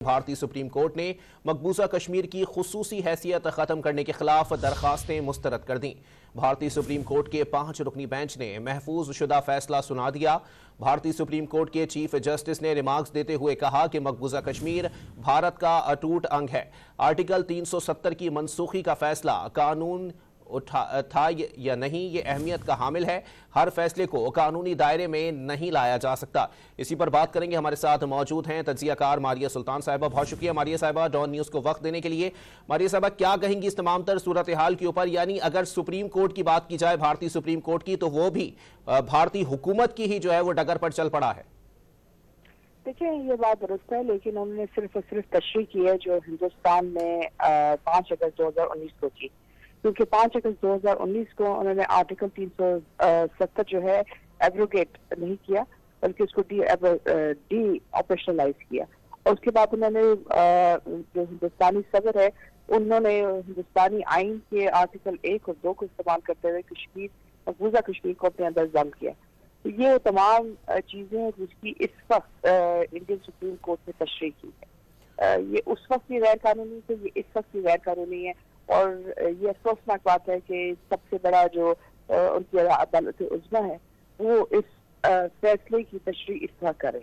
بھارتی supreme court نے مقبوضہ کشمیر کی خصوصی حیثیت ختم کرنے کے خلاف درخواستیں مسترد کر دیں۔ بھارتی سپریم کورٹ کے 5 رکنی بینچ نے محفوظ شدہ فیصلہ سنا دیا۔ بھارتی سپریم کورٹ کے چیف جسٹس نے ریمارکس دیتے ہوئے کہا کہ مقبوضہ کشمیر بھارت کا اٹوٹ انگ ہے۔ آرٹیکل 370 کی منسوخی کا فیصلہ قانون تھا یا نہیں، یہ اہمیت کا حامل ہے۔ ہر فیصلے کو قانونی دائرے میں نہیں لایا جا سکتا۔ اسی پر بات کریں گے، ہمارے ساتھ موجود ہیں تجزیہ کار ماریہ سلطان صاحبہ۔ بہت شکریہ ماریہ صاحبہ ڈان نیوز کو وقت دینے کے لیے۔ ماریہ صاحبہ، کیا کہیں گی اس تمام تر صورتحال کے اوپر؟ یعنی اگر سپریم کورٹ کی بات کی جائے، بھارتی سپریم کورٹ کی، تو وہ بھی بھارتی حکومت کی ہی جو ہے وہ ڈگر پر چل پڑا ہے۔ دیکھیں، یہ بات درست ہے، لیکن انہوں نے صرف اور صرف تشریح کی ہے جو ہندوستان نے 5 اگست 2019 کو کی، کیونکہ 5 اگست 2019 کو انہوں نے آرٹیکل 370 جو ہے ایبروگیٹ نہیں کیا، بلکہ اس کو ڈی آپریشنلائز کیا۔ اور اس کے بعد انہوں نے جو ہندوستانی صدر ہے، انہوں نے ہندوستانی آئین کے آرٹیکل 1 اور 2 کو استعمال کرتے ہوئے مقبوضہ کشمیر کو اپنے اندر ضم کیا۔ تو یہ تمام چیزیں ہیں جس کی اس وقت انڈین سپریم کورٹ نے تشریح کی ہے۔ یہ اس وقت بھی غیر قانونی تھے، یہ اس وقت بھی غیر قانونی ہے، اور یہ افسوسناک بات ہے کہ سب سے بڑا جو ان کی عدالت عظمیٰ ہے وہ اس فیصلے کی تشریح اس طرح کرے۔